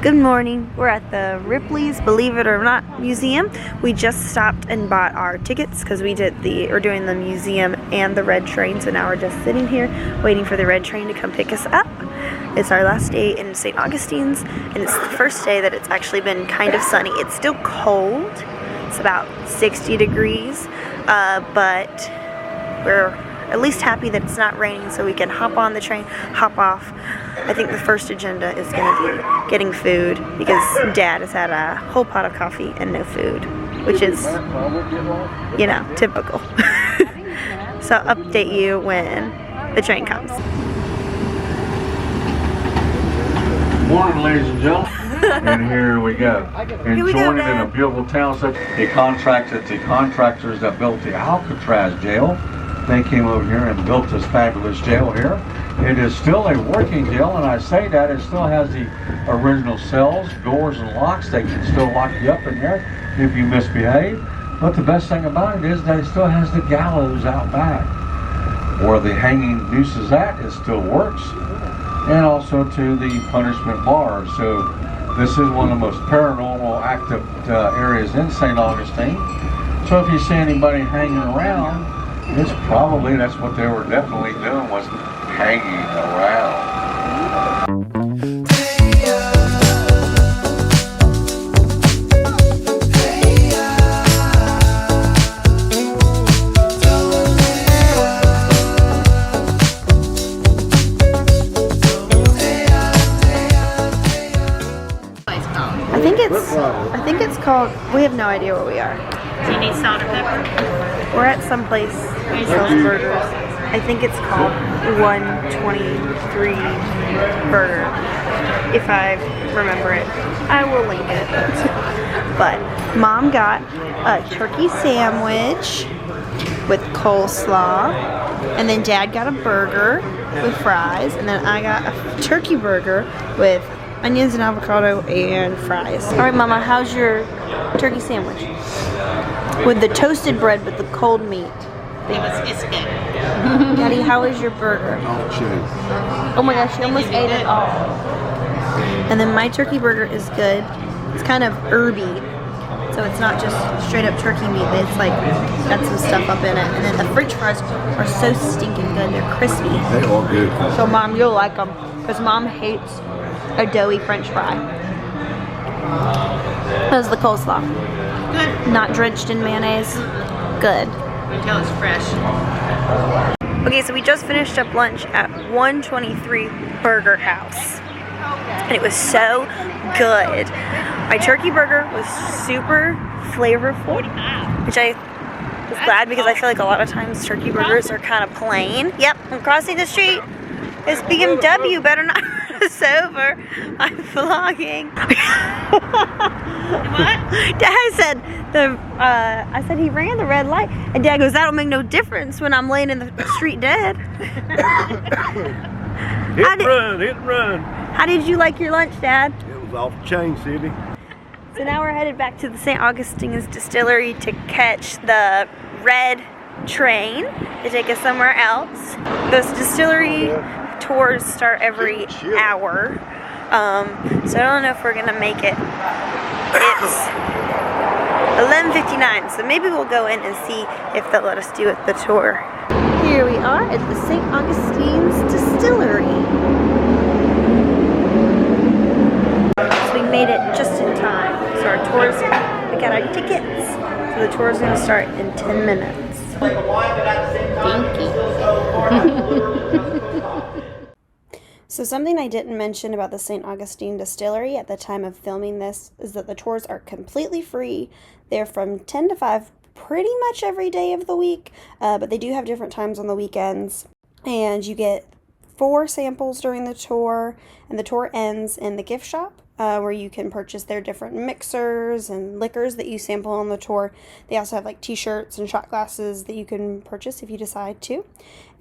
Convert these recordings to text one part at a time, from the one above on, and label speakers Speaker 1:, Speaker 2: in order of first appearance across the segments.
Speaker 1: Good morning. We're at the Ripley's Believe It or Not Museum. We just stopped and bought our tickets because we're doing the museum and the red train. So now we're just sitting here waiting for the red train to come pick us up. It's our last day in St. Augustine's, and it's the first day that it's actually been kind of sunny. It's still cold. It's about 60 degrees, but we're at least happy that it's not raining so we can hop on the train, hop off. I think the first agenda is going to be getting food because Dad has had a whole pot of coffee and no food, which is, you know, typical. So I'll update you when the train comes.
Speaker 2: Morning, ladies and gentlemen. And here we go. And joining in a beautiful town such the contractors that built the Alcatraz jail. They came over here and built this fabulous jail here. It is still a working jail, and I say that it still has the original cells, doors, and locks. They can still lock you up in there if you misbehave. But the best thing about it is that it still has the gallows out back. Where the hanging noose is at, it still works. And also to the punishment bars. So this is one of the most paranormal active areas in St. Augustine. So if you see anybody hanging around, it's probably, that's what they were definitely doing, was hanging around.
Speaker 1: I think it's called, we have no idea where we are.
Speaker 3: Do you need salt or pepper?
Speaker 1: We're at some place that sells burgers. I think it's called 123 Burger. If I remember it, I will link it. But Mom got a turkey sandwich with coleslaw, and then Dad got a burger with fries, and then I got a turkey burger with onions and avocado and fries. All right, Mama, how's your turkey sandwich? With the toasted bread with the cold meat.
Speaker 3: It's good.
Speaker 1: Daddy, how is your burger? Oh my gosh, she almost ate it all. And then my turkey burger is good. It's kind of herby. So it's not just straight up turkey meat, but it's like got some stuff up in it. And then the French fries are so stinking good. They're crispy.
Speaker 2: They are good.
Speaker 1: So Mom, you'll like them. Because Mom hates a doughy French fry. How's the coleslaw?
Speaker 3: Good.
Speaker 1: Not drenched in mayonnaise. Good.
Speaker 3: Until it's fresh.
Speaker 1: Okay, so we just finished up lunch at 123 Burger House. And it was so good. My turkey burger was super flavorful, which I was glad because I feel like a lot of times turkey burgers are kind of plain. Yep, I'm crossing the street. This BMW better not run us over. I'm vlogging.
Speaker 3: What?
Speaker 1: Dad said I said he ran the red light, and Dad goes, "That'll make no difference when I'm laying in the street dead."
Speaker 4: Hit and run.
Speaker 1: How did you like your lunch, Dad?
Speaker 4: It was off the chain city.
Speaker 1: So now we're headed back to the St. Augustine's Distillery to catch the red train to take us somewhere else. Those distillery tours start every hour, so I don't know if we're gonna make it. It's 11:59, so maybe we'll go in and see if they'll let us do the tour. Here we are at the St. Augustine's Distillery. So we made it just in time. So our tours, we got our tickets. So the tour is going to start in 10 minutes. Thank you. So something I didn't mention about the St. Augustine Distillery at the time of filming this is that the tours are completely free. They're from 10 to 5 pretty much every day of the week, but they do have different times on the weekends. And you get 4 samples during the tour, and the tour ends in the gift shop, where you can purchase their different mixers and liquors that you sample on the tour. They also have like t-shirts and shot glasses that you can purchase if you decide to.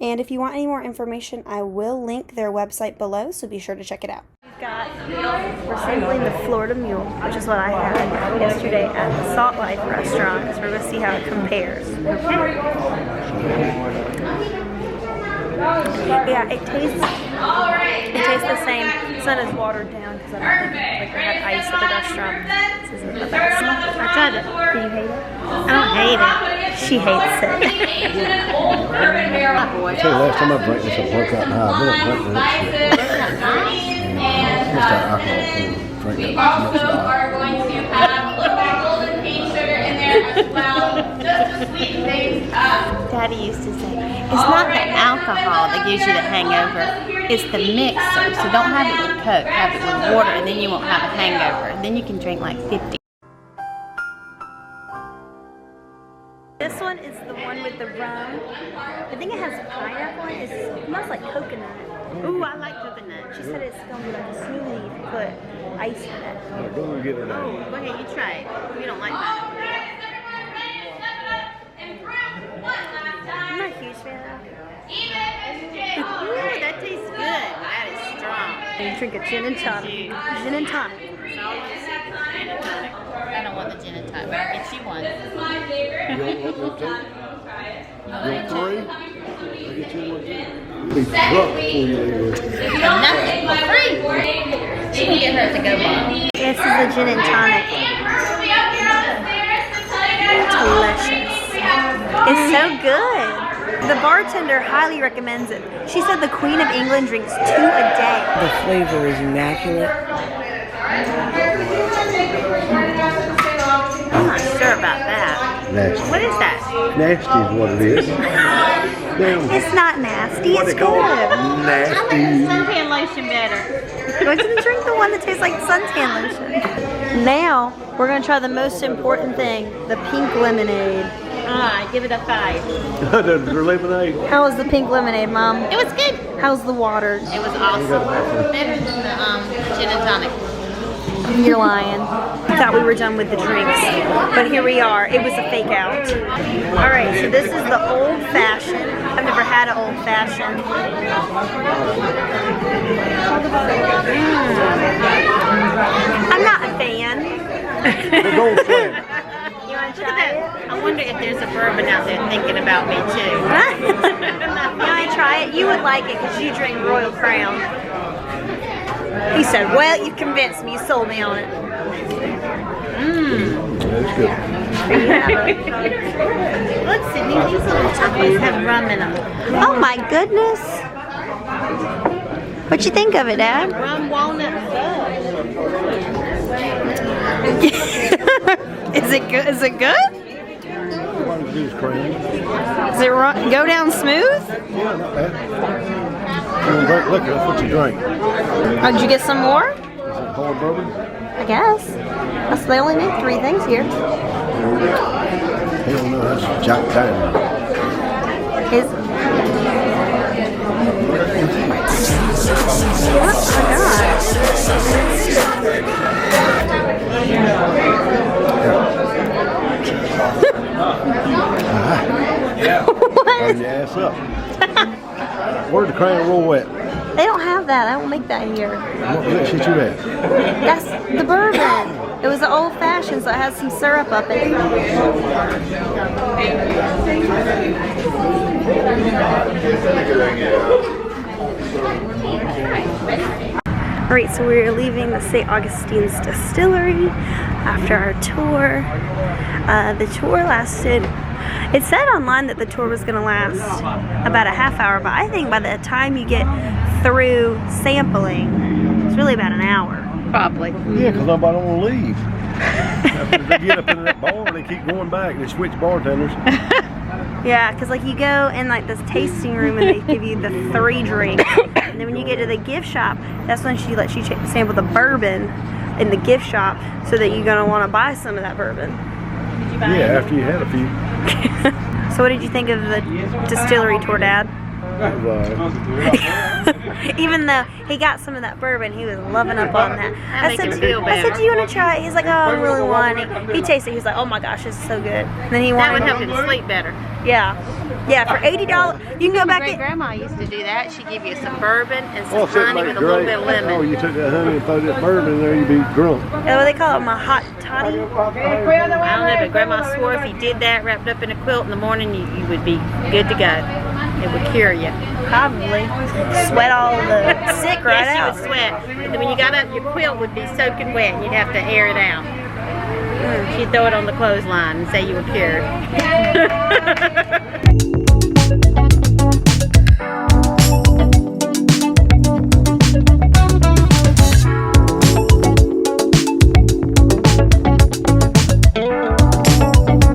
Speaker 1: And if you want any more information, I will link their website below, so be sure to check it out. We're sampling the Florida Mule, which is what I had yesterday at the Salt Life restaurant, so we're going to see how it compares. Yeah, it tastes the same. sun is watered down because I don't think like, I had ice at the restaurant. This isn't the best.
Speaker 3: I tried it.
Speaker 1: Do you hate it?
Speaker 3: I don't hate it.
Speaker 1: She hates it.
Speaker 4: I tell you, last time I drank this, I broke out in high. I don't drink that shit. Just that alcohol. Drink that much
Speaker 5: Also are going to have a little bit of golden cane sugar in there as well, just to sweeten things up.
Speaker 3: Daddy used to say, it's not the alcohol that gives you the hangover, it's the mixer. So don't have it with Coke, have it with water, and then you won't have a hangover. And then you can drink like 50.
Speaker 1: This one is the one with the rum. I think it has pineapple in it. It smells like coconut.
Speaker 3: Ooh, I like coconut.
Speaker 1: She said it's gonna be like a smoothie if you put ice in it.
Speaker 4: Go and get her now.
Speaker 3: Go ahead, you try it. You don't like pineapple.
Speaker 1: I'm not a huge fan of
Speaker 3: Ooh, that tastes good. That is strong.
Speaker 1: it. You drink a gin and tonic. Gin and tonic.
Speaker 3: Gin and tonic. I don't want the gin and tonic, but I'll get you one.
Speaker 4: You want two? You want three? I'll get you one too. Be drunk before you leave.
Speaker 3: Nothing for free. She can get her to go bottle.
Speaker 1: This is the gin and tonic. Delicious. It's so good. The bartender highly recommends it. She said the Queen of England drinks 2 a day.
Speaker 6: The flavor is immaculate.
Speaker 3: I'm not sure about that.
Speaker 4: Nasty.
Speaker 3: What is that?
Speaker 4: Nasty is what it is. Damn.
Speaker 1: It's not nasty,
Speaker 4: What
Speaker 1: it's
Speaker 4: they call it?
Speaker 1: good.
Speaker 4: Nasty.
Speaker 3: Suntan lotion better.
Speaker 1: Go ahead and drink the one that tastes like suntan lotion. Now, we're going to try the most important thing, the pink lemonade.
Speaker 3: Give it a 5.
Speaker 4: The lemonade.
Speaker 1: How was the pink lemonade, Mom?
Speaker 3: It was good.
Speaker 1: How's the waters?
Speaker 3: It was awesome. Better than the gin and tonic.
Speaker 1: You're lying. I thought we were done with the drinks, but here we are. It was a fake out. All right, so this is the old fashioned. I've never had an old fashioned. I'm not a fan.
Speaker 4: The gold flame.
Speaker 1: You want to
Speaker 3: Look at
Speaker 1: try it?
Speaker 3: that. I wonder if there's a bourbon out there thinking about me too.
Speaker 1: You want to try it? You would like it because you drink Royal Crown. He said, well, you convinced me. You sold me on it.
Speaker 4: That's good.
Speaker 1: There you have it.
Speaker 3: Look, Sydney, these little chocolates have rum in them.
Speaker 1: Oh my goodness. What you think of it, Dad?
Speaker 3: Rum, walnut, and
Speaker 1: Is it good? Is it good?
Speaker 4: What to do is cream.
Speaker 1: Does it go down smooth?
Speaker 4: Yeah, not bad. You want to drink liquor, that's what you drink.
Speaker 1: Oh, did you get some more?
Speaker 4: Is it hard bourbon?
Speaker 1: I guess. They only make 3 things here.
Speaker 4: Hell no, that's Jack Daniel.
Speaker 1: Is oh
Speaker 4: Turn your ass up. Where'd the Crown Royal at?
Speaker 1: They don't have that. I don't make that here.
Speaker 4: What was that shit you had?
Speaker 1: That's the bourbon. It was an old fashioned, so it has some syrup up in it. Alright, so we're leaving the St. Augustine's Distillery after our tour. The tour lasted, it said online that the tour was going to last about a half hour, but I think by the time you get through sampling, it's really about an hour.
Speaker 3: Probably.
Speaker 4: Yeah, because nobody want to leave. They get up in that bar and they keep going back. They switch bartenders.
Speaker 1: Yeah, because like you go in like this tasting room and they give you the 3 drinks. And then when you get to the gift shop, that's when she lets you sample the bourbon in the gift shop so that you're going to want to buy some of that bourbon.
Speaker 3: Did you buy
Speaker 4: Yeah,
Speaker 3: it?
Speaker 4: after you had a few.
Speaker 1: So what did you think of the distillery tour, Dad? Even though he got some of that bourbon, he was loving up on that. I
Speaker 3: make him feel better.
Speaker 1: do you want to try it? He's like, oh, I really want it. He tasted it. He's like, oh my gosh, this is so good. And then he
Speaker 3: That would
Speaker 1: wanted
Speaker 3: help him sleep better.
Speaker 1: Yeah. Yeah, for $80, you can go back
Speaker 3: Great
Speaker 1: in.
Speaker 3: grandma used to do that. She'd give you some bourbon and some
Speaker 4: Oh, so it
Speaker 3: honey
Speaker 4: make
Speaker 3: with a little
Speaker 4: great.
Speaker 3: bit of
Speaker 4: Oh,
Speaker 3: lemon.
Speaker 4: you took that honey and threw that bourbon in there, you'd be drunk.
Speaker 1: What do they call it? My hot toddy?
Speaker 3: I don't know, but grandma swore if you did that wrapped up in a quilt in the morning, you would be good to go. it would cure you.
Speaker 1: Probably. Sweat all the sick right
Speaker 3: Yes,
Speaker 1: out.
Speaker 3: you would sweat. But then when you got up, your quilt would be soaking wet and you'd have to air it out. She'd throw it on the clothesline and say you were cured.